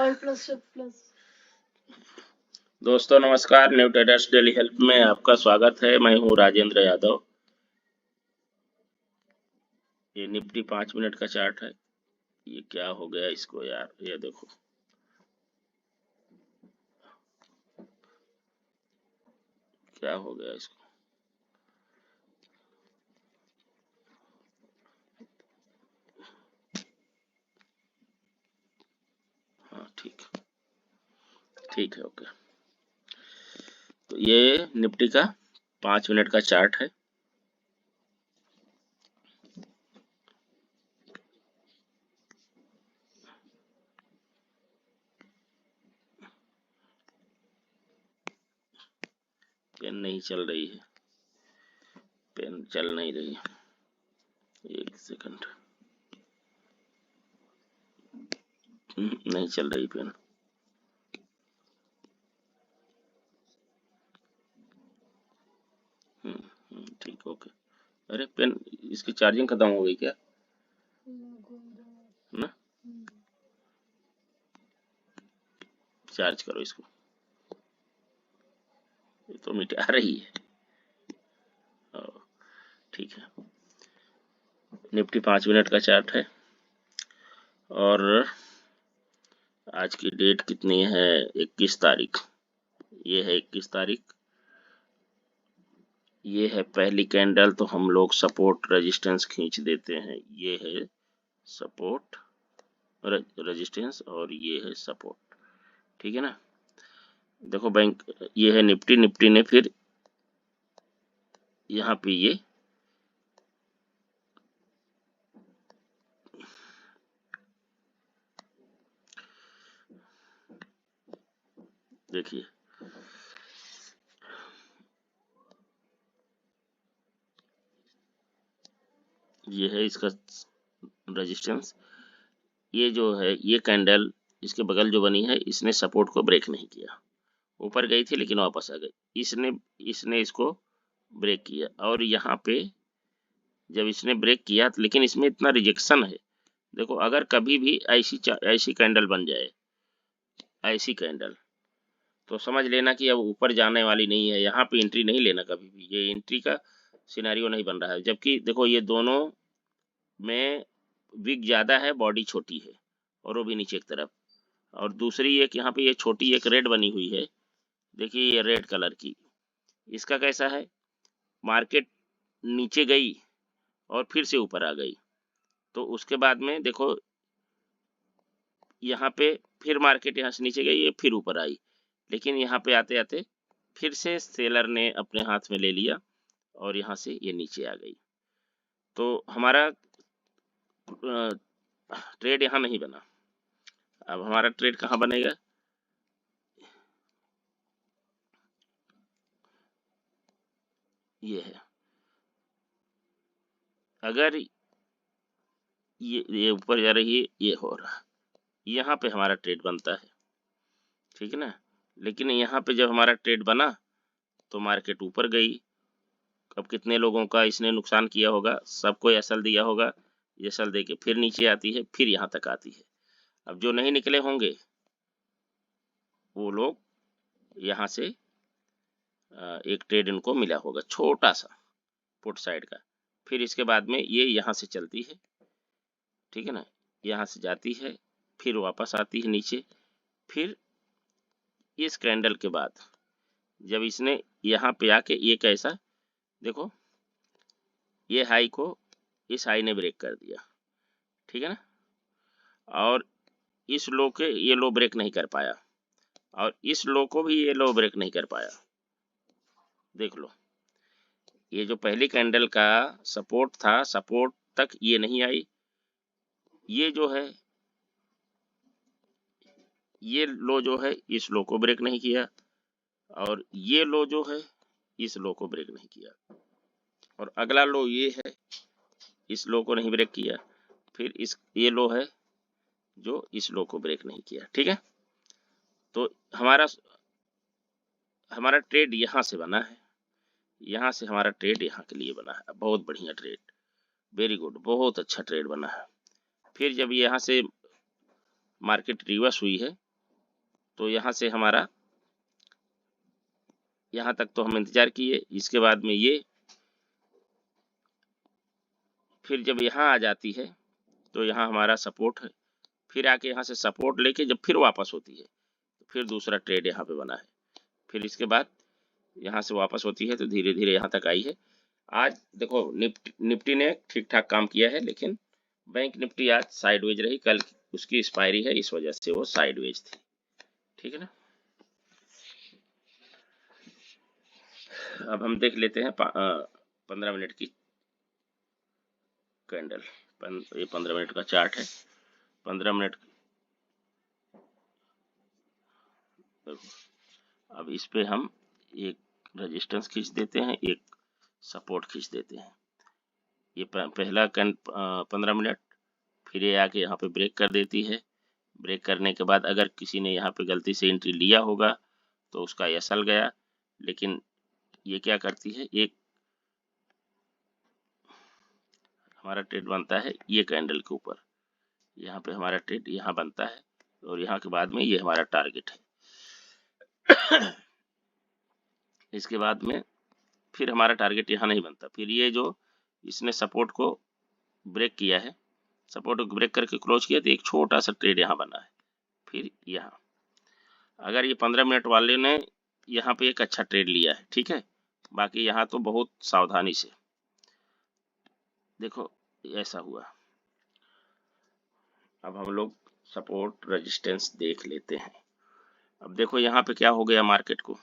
Plus. दोस्तों नमस्कार, new traders daily help में आपका स्वागत है। मैं हूं राजेंद्र यादव। ये निफ्टी 5 मिनट का चार्ट है। ये क्या हो गया इसको यार, ये देखो क्या हो गया इसको। हाँ ठीक है ओके। तो ये निफ्टी का 5 मिनट का चार्ट है। पेन नहीं चल रही है, पेन चल नहीं रही है। एक सेकंड, नहीं चल रही पेन। ठीक ओके। अरे पेन, इसकी चार्जिंग खत्म हो गई क्या ना? चार्ज करो इसको, ये तो मिटा रही है। ठीक है, निफ्टी 5 मिनट का चार्ट है और आज की डेट कितनी है? 21 तारीख। ये है 21 तारीख। ये है पहली कैंडल, तो हम लोग सपोर्ट रेजिस्टेंस खींच देते हैं। ये है सपोर्ट रेजिस्टेंस और ये है सपोर्ट, ठीक है ना। देखो बैंक, ये है निफ्टी। निफ्टी ने फिर यहाँ पे ये देखिए, ये है इसका रेजिस्टेंस। ये जो है ये कैंडल, इसके बगल जो बनी है, इसने सपोर्ट को ब्रेक नहीं किया। ऊपर गई थी लेकिन वापस आ गई। इसने इसने इसको ब्रेक किया और यहाँ पे जब इसने ब्रेक किया, लेकिन इसमें इतना रिजेक्शन है। देखो, अगर कभी भी ऐसी कैंडल बन जाए, ऐसी कैंडल, तो समझ लेना कि अब ऊपर जाने वाली नहीं है। यहाँ पे एंट्री नहीं लेना कभी भी, ये एंट्री का सिनेरियो नहीं बन रहा है। जबकि देखो, ये दोनों में विक ज्यादा है, बॉडी छोटी है, और वो भी नीचे की तरफ। और दूसरी एक यहाँ पे ये छोटी एक रेड बनी हुई है, देखिए ये रेड कलर की। इसका कैसा है, मार्केट नीचे गई और फिर से ऊपर आ गई। तो उसके बाद में देखो, यहाँ पे फिर मार्केट यहाँ से नीचे गई, ये फिर ऊपर आई, लेकिन यहाँ पे आते आते फिर से सेलर ने अपने हाथ में ले लिया और यहाँ से ये नीचे आ गई। तो हमारा ट्रेड यहाँ नहीं बना। अब हमारा ट्रेड कहाँ बनेगा? ये है, अगर ये ऊपर जा रही है, ये हो रहा, यहाँ पे हमारा ट्रेड बनता है, ठीक है ना। लेकिन यहाँ पे जब हमारा ट्रेड बना तो मार्केट ऊपर गई। अब कितने लोगों का इसने नुकसान किया होगा, सबको एसल दिया होगा। ये एसल दे के फिर नीचे आती है, फिर यहाँ तक आती है। अब जो नहीं निकले होंगे वो लोग यहाँ से एक ट्रेड इनको मिला होगा, छोटा सा पुट साइड का। फिर इसके बाद में ये यहाँ से चलती है, ठीक है ना, यहाँ से जाती है, फिर वापस आती है नीचे। फिर इस कैंडल के बाद जब इसने यहाँ पे आके ये कैसा, देखो ये हाई को इस हाई ने ब्रेक कर दिया, ठीक है ना। और इस लो के ये लो ब्रेक नहीं कर पाया, और इस लो को भी ये लो ब्रेक नहीं कर पाया। देख लो, ये जो पहली कैंडल का सपोर्ट था, सपोर्ट तक ये नहीं आई। ये जो है, ये लो जो है, इस लो को ब्रेक नहीं किया, और ये लो जो है, इस लो को ब्रेक नहीं किया। और अगला लो ये है, इस लो को नहीं ब्रेक किया। फिर इस ये लो है जो इस लो को ब्रेक नहीं किया, ठीक है। तो हमारा ट्रेड यहाँ से बना है, यहाँ से हमारा ट्रेड यहाँ के लिए बना है। बहुत बढ़िया ट्रेड, वेरी गुड, बहुत अच्छा ट्रेड बना है। फिर जब यहाँ से मार्केट रिवर्स हुई है तो यहाँ से हमारा यहाँ तक तो हम इंतजार किए, इसके बाद में ये फिर जब यहाँ आ जाती है तो यहाँ हमारा सपोर्ट है, फिर आके यहाँ से सपोर्ट लेके जब फिर वापस होती है तो फिर दूसरा ट्रेड यहाँ पे बना है, फिर इसके बाद यहाँ से वापस होती है तो धीरे धीरे यहाँ तक आई है। आज देखो निफ्टी ने ठीक ठाक काम किया है, लेकिन बैंक निफ्टी आज साइडवेज रही, कल उसकी एक्सपायरी है, इस वजह से वो साइडवेज थी। ठीक है ना। अब हम देख लेते हैं 15 मिनट की कैंडल। ये 15 मिनट का चार्ट है। 15 मिनट अब इस पे हम एक रेजिस्टेंस खींच देते हैं, एक सपोर्ट खींच देते हैं। ये पहला 15 मिनट, फिर ये आके यहाँ पे ब्रेक कर देती है। ब्रेक करने के बाद अगर किसी ने यहाँ पे गलती से एंट्री लिया होगा तो उसका एसएल गया, लेकिन ये क्या करती है, एक हमारा ट्रेड बनता है ये कैंडल के ऊपर, यहाँ पे हमारा ट्रेड यहाँ बनता है और यहाँ के बाद में ये हमारा टारगेट है। इसके बाद में फिर हमारा टारगेट यहाँ नहीं बनता, फिर ये जो इसने सपोर्ट को ब्रेक किया है, सपोर्ट को ब्रेक करके क्लोज किया तो एक छोटा सा ट्रेड यहाँ बना है। फिर यहाँ अगर ये 15 मिनट वाले ने यहाँ पे एक अच्छा ट्रेड लिया है, ठीक है, बाकी यहाँ तो बहुत सावधानी से देखो ऐसा हुआ। अब हम लोग सपोर्ट रेजिस्टेंस देख लेते हैं। अब देखो यहाँ पे क्या हो गया मार्केट को,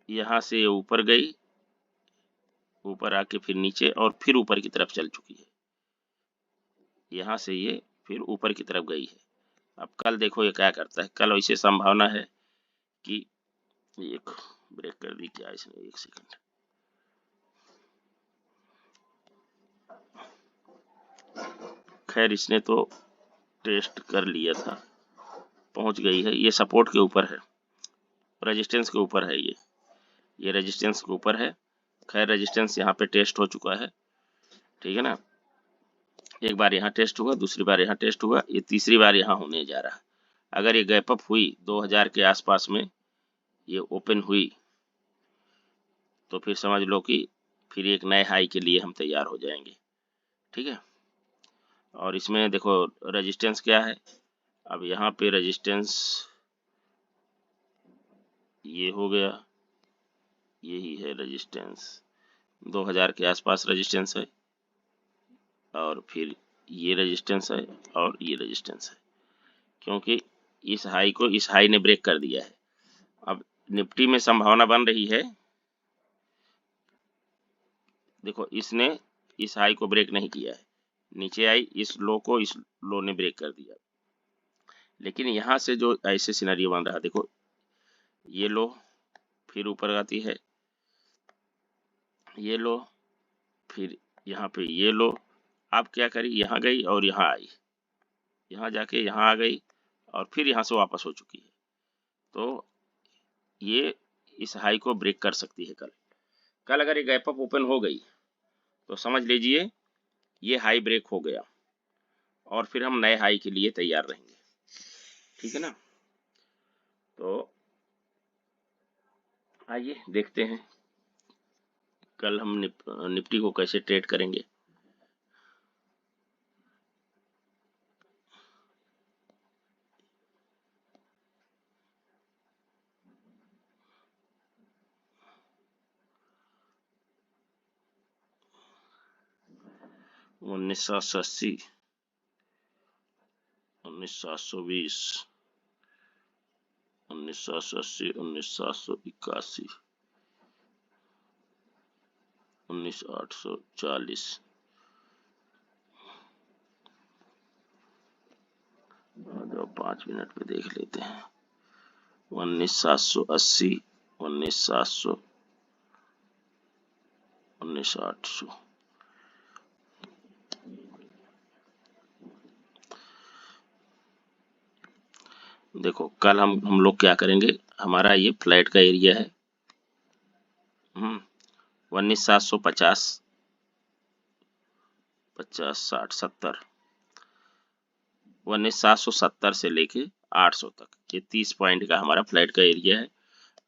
यहाँ से ऊपर गई, ऊपर आके फिर नीचे और फिर ऊपर की तरफ चल चुकी है। यहाँ से ये फिर ऊपर की तरफ गई है। अब कल देखो ये क्या करता है। कल ऐसे संभावना है कि एक ब्रेक कर दी क्या इसने, एक सेकंड, खैर इसने तो टेस्ट कर लिया था, पहुंच गई है। ये सपोर्ट के ऊपर है, रेजिस्टेंस के ऊपर है, ये रेजिस्टेंस के ऊपर है। खैर रेजिस्टेंस यहाँ पे टेस्ट हो चुका है, ठीक है ना। एक बार यहाँ टेस्ट हुआ, दूसरी बार यहाँ टेस्ट हुआ, ये तीसरी बार यहाँ होने जा रहा है। अगर ये गैप अप हुई 2000 के आसपास में, ये ओपन हुई, तो फिर समझ लो कि फिर एक नए हाई के लिए हम तैयार हो जाएंगे। ठीक है। और इसमें देखो रेजिस्टेंस क्या है। अब यहाँ पे रेजिस्टेंस ये हो गया, यही है रेजिस्टेंस, 2000 के आसपास रेजिस्टेंस है, और फिर ये रेजिस्टेंस है और ये रेजिस्टेंस है, क्योंकि इस हाई को इस हाई ने ब्रेक कर दिया है। अब निफ्टी में संभावना बन रही है, देखो इसने इस हाई को ब्रेक नहीं किया है, नीचे आई, इस लो को इस लो ने ब्रेक कर दिया, लेकिन यहाँ से जो ऐसे सिनेरियो बन रहा, देखो ये लो फिर ऊपर आती है, ये लो फिर यहाँ पे ये लो, अब क्या करी, यहाँ गई और यहाँ आई, यहाँ जाके यहाँ आ गई और फिर यहाँ से वापस हो चुकी है। तो ये इस हाई को ब्रेक कर सकती है कल अगर ये गैप अप ओपन हो गई तो समझ लीजिए ये हाई ब्रेक हो गया और फिर हम नए हाई के लिए तैयार रहेंगे। ठीक है ना। तो आइए देखते हैं कल हम निफ्टी को कैसे ट्रेड करेंगे। उन्नीस 1920 1980 1981 19840 जो 5 मिनट पे देख लेते हैं। 19780 19700 19800। देखो कल हम लोग क्या करेंगे, हमारा ये फ्लैट का एरिया है 19750 50 60 70, 19,770 से लेके 800 तक, ये 30 पॉइंट का हमारा फ्लैट का एरिया है।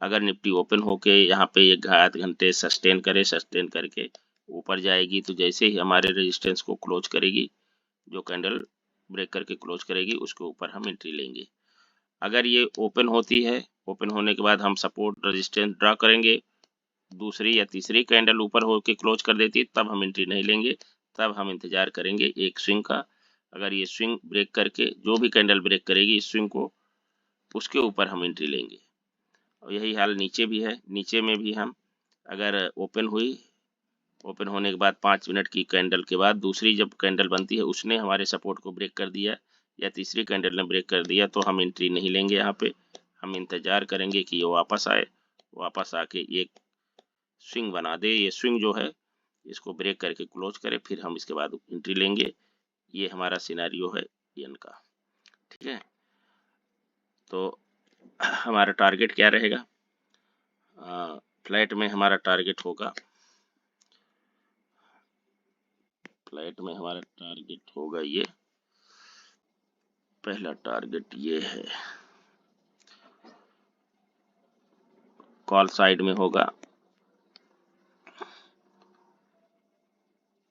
अगर निफ्टी ओपन होके यहाँ पे 1 घंटे सस्टेन करके ऊपर जाएगी, तो जैसे ही हमारे रेजिस्टेंस को क्लोज करेगी, जो कैंडल ब्रेक करके क्लोज करेगी, उसके ऊपर हम एंट्री लेंगे। अगर ये ओपन होती है, ओपन होने के बाद हम सपोर्ट रेजिस्टेंस ड्रा करेंगे, दूसरी या तीसरी कैंडल ऊपर होके क्लोज कर देती, तब हम एंट्री नहीं लेंगे, तब हम इंतजार करेंगे एक स्विंग का। अगर ये स्विंग ब्रेक करके, जो भी कैंडल ब्रेक करेगी इस स्विंग को, उसके ऊपर हम एंट्री लेंगे। और यही हाल नीचे भी है। नीचे में भी हम अगर ओपन हुई, ओपन होने के बाद 5 मिनट की कैंडल के बाद दूसरी जब कैंडल बनती है, उसने हमारे सपोर्ट को ब्रेक कर दिया या तीसरी कैंडल ने ब्रेक कर दिया, तो हम एंट्री नहीं लेंगे। यहाँ पे हम इंतजार करेंगे कि ये वापस आए, वापस आके एक स्विंग बना दे, ये स्विंग जो है इसको ब्रेक करके क्लोज करे, फिर हम इसके बाद एंट्री लेंगे। ये हमारा सिनेरियो है एन का। ठीक है, तो हमारा टारगेट क्या रहेगा? फ्लैट में हमारा टारगेट होगा, फ्लैट में हमारा टारगेट होगा ये, पहला टारगेट ये है, कॉल साइड में होगा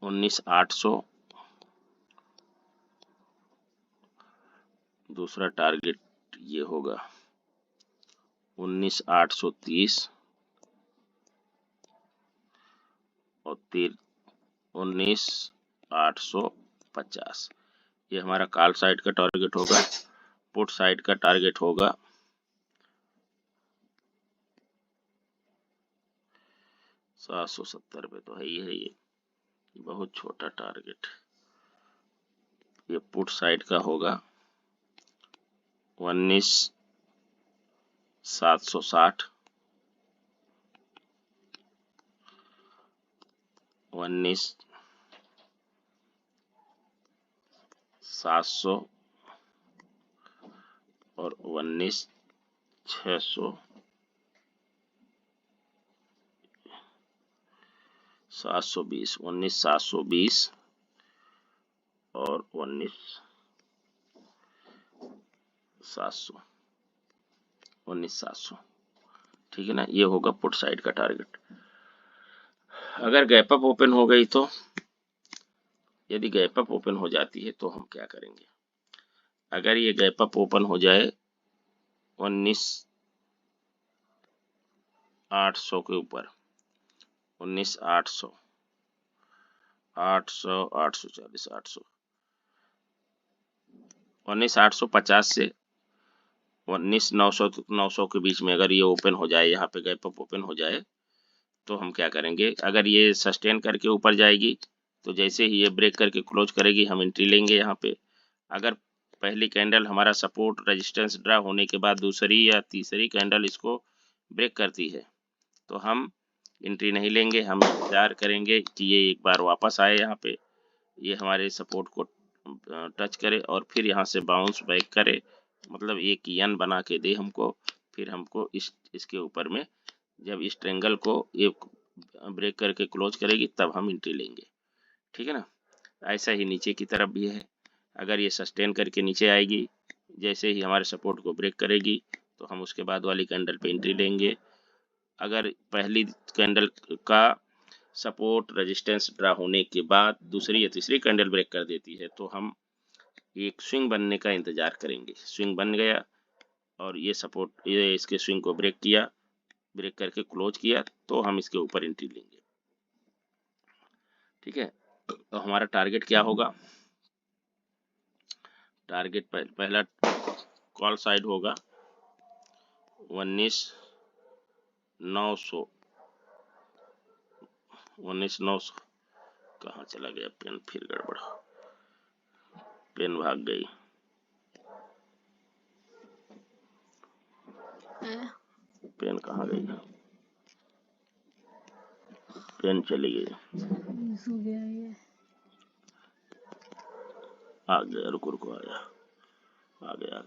19,800, दूसरा टारगेट ये होगा 19,830 और 19,850। ये हमारा कॉल साइड का टारगेट होगा। पुट साइड का टारगेट होगा 770 पे, तो है ये बहुत छोटा टारगेट। ये पुट साइड का होगा 19,760, 19,700 और 19,600, 720, 19,720 और 19,700, 19,700। ठीक है ना, ये होगा पुट साइड का टारगेट। अगर गैप अप ओपन हो गई तो, यदि गैप अप ओपन हो जाती है तो हम क्या करेंगे? अगर ये गैप अप ओपन हो जाए 19,800 के ऊपर, 19,800, 800, 840, 800, 19,850 से 19,900 के बीच में अगर ये ओपन हो जाए, यहाँ पे गैप अप ओपन हो जाए, तो हम क्या करेंगे? अगर ये सस्टेन करके ऊपर जाएगी, तो जैसे ही ये ब्रेक करके क्लोज करेगी, हम एंट्री लेंगे यहाँ पे। अगर पहली कैंडल हमारा सपोर्ट रेजिस्टेंस ड्रा होने के बाद दूसरी या तीसरी कैंडल इसको ब्रेक करती है, तो हम एंट्री नहीं लेंगे, हम इंतजार करेंगे कि ये एक बार वापस आए, यहाँ पे ये हमारे सपोर्ट को टच करे और फिर यहाँ से बाउंस बैक करे, मतलब एक यन बना के दे हमको। फिर हमको इसके ऊपर में जब इस ट्रेंगल को ये ब्रेक करके क्लोज करेगी, तब हम एंट्री लेंगे। ठीक है ना, ऐसा ही नीचे की तरफ भी है। अगर ये सस्टेन करके नीचे आएगी, जैसे ही हमारे सपोर्ट को ब्रेक करेगी, तो हम उसके बाद वाली कैंडल पे एंट्री लेंगे। अगर पहली कैंडल का सपोर्ट रेजिस्टेंस ड्रा होने के बाद दूसरी या तीसरी कैंडल ब्रेक कर देती है, तो हम एक स्विंग बनने का इंतजार करेंगे। स्विंग बन गया और ये सपोर्ट, ये इसके स्विंग को ब्रेक किया, ब्रेक करके क्लोज किया, तो हम इसके ऊपर एंट्री लेंगे। ठीक है, तो हमारा टारगेट क्या होगा? टारगेट पहला कॉल साइड होगा 19,900, 19,900। कहाँ चला गया पेन? फिर गड़बड़, पेन भाग गई। पेन कहाँ गई? पेन चली गई। आ गया, रुको आया, आ गया।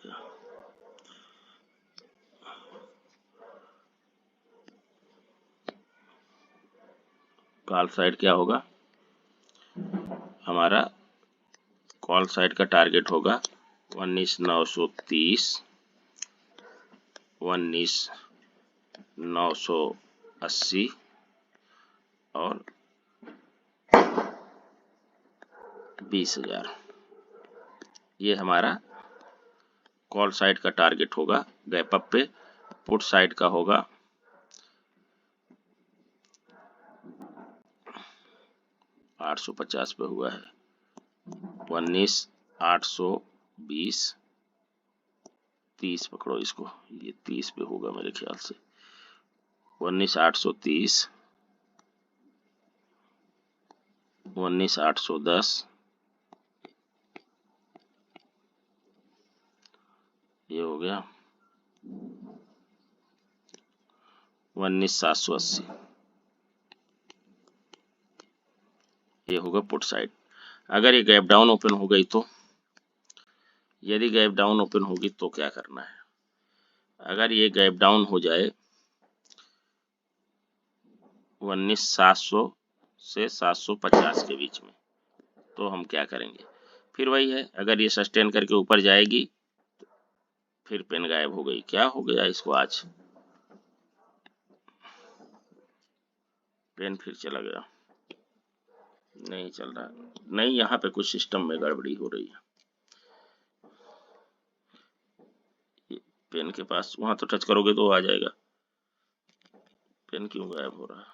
कॉल साइड क्या होगा? हमारा कॉल साइड का टारगेट होगा 19,930, 19,980 और 20,000। ये हमारा कॉल साइड का टारगेट होगा गैप अप पे। पुट साइड का होगा 850 पे हुआ है, 19,820, 30 पकड़ो इसको, ये 30 पे होगा मेरे ख्याल से, 19,830, 19,810, ये हो गया 19,780, ये होगा पुट साइड। अगर ये गैप डाउन ओपन हो गई तो, यदि गैप डाउन ओपन होगी तो क्या करना है? अगर ये गैप डाउन हो जाए 19,700 से 750 के बीच में, तो हम क्या करेंगे? फिर वही है, अगर ये सस्टेन करके ऊपर जाएगी तो फिर पेन गायब हो गई। क्या हो गया इसको आज? पेन फिर चला गया, नहीं चल रहा, नहीं यहाँ पे कुछ सिस्टम में गड़बड़ी हो रही है। पेन के पास वहां तो टच करोगे तो आ जाएगा, पेन क्यों गायब हो रहा है?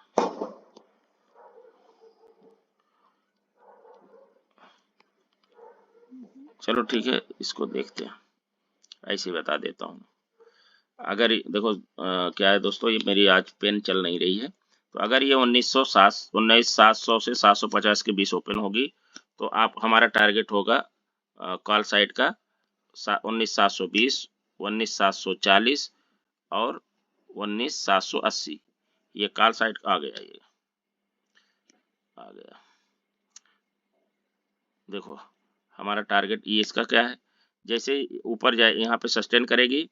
चलो ठीक है, इसको देखते हैं, ऐसे बता देता हूँ। अगर देखो क्या है दोस्तों, ये मेरी आज पेन चल नहीं रही है, तो अगर ये 19,700 से 750 के बीच ओपन होगी तो आप हमारा टारगेट होगा कॉल साइड का 19,720, 19,740 और 19,780। ये कॉल साइड आ गया, ये आ गया। देखो हमारा टारगेट ये इसका क्या है, जैसे ऊपर जाए यहाँ पे सस्टेन करेगी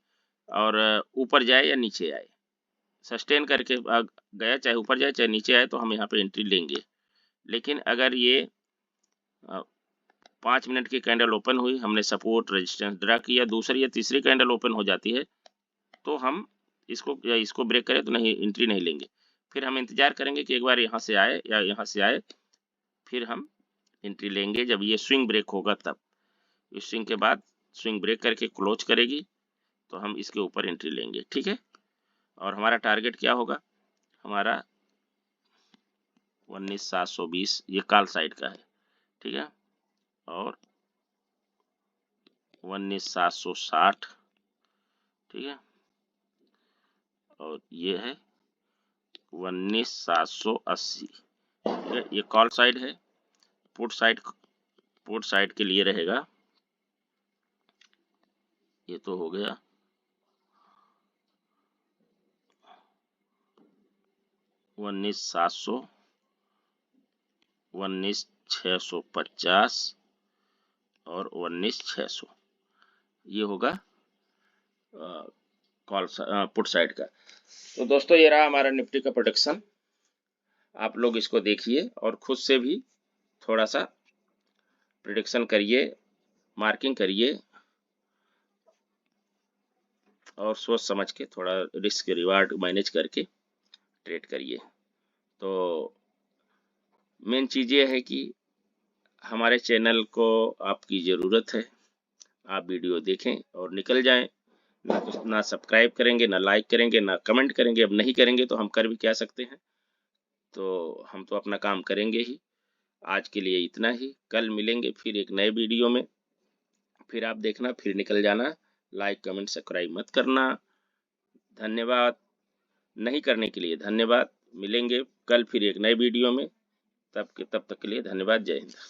और ऊपर जाए या नीचे आए, सस्टेन करके गया, चाहे ऊपर जाए चाहे नीचे आए, तो हम यहाँ पे एंट्री लेंगे। लेकिन अगर ये 5 मिनट की कैंडल ओपन हुई, हमने सपोर्ट रेजिस्टेंस ड्रा किया, दूसरी या तीसरी कैंडल ओपन हो जाती है, तो हम इसको ब्रेक करें तो नहीं, एंट्री नहीं लेंगे। फिर हम इंतजार करेंगे कि एक बार यहाँ से आए या यहाँ से आए, फिर हम एंट्री लेंगे जब ये स्विंग ब्रेक होगा तब। इस स्विंग के बाद स्विंग ब्रेक करके क्लोज करेगी तो हम इसके ऊपर एंट्री लेंगे, ठीक है। और हमारा टारगेट क्या होगा? हमारा 19,720, ये कॉल साइड का है, ठीक है, और 19,760, ठीक है, और ये है 19,780। ये कॉल साइड है। पुट साइड के लिए रहेगा, ये तो हो गया 19,700, 19,650 और 19,600, ये होगा पुट साइड का। तो दोस्तों ये रहा हमारा निफ्टी का प्रोडक्शन। आप लोग इसको देखिए और खुद से भी थोड़ा सा प्रिडिक्शन करिए, मार्किंग करिए और सोच समझ के थोड़ा रिस्क रिवार्ड मैनेज करके ट्रेड करिए। तो मेन चीज़ ये है कि हमारे चैनल को आपकी ज़रूरत है, आप वीडियो देखें और निकल जाएं। ना सब्सक्राइब करेंगे, ना लाइक करेंगे, ना कमेंट करेंगे। अब नहीं करेंगे तो हम कर भी क्या सकते हैं, तो हम तो अपना काम करेंगे ही। आज के लिए इतना ही, कल मिलेंगे फिर एक नए वीडियो में, फिर आप देखना, फिर निकल जाना। लाइक कमेंट सब्सक्राइब मत करना। धन्यवाद, नहीं करने के लिए धन्यवाद। मिलेंगे कल फिर एक नए वीडियो में, तब तक के लिए धन्यवाद। जय हिंद।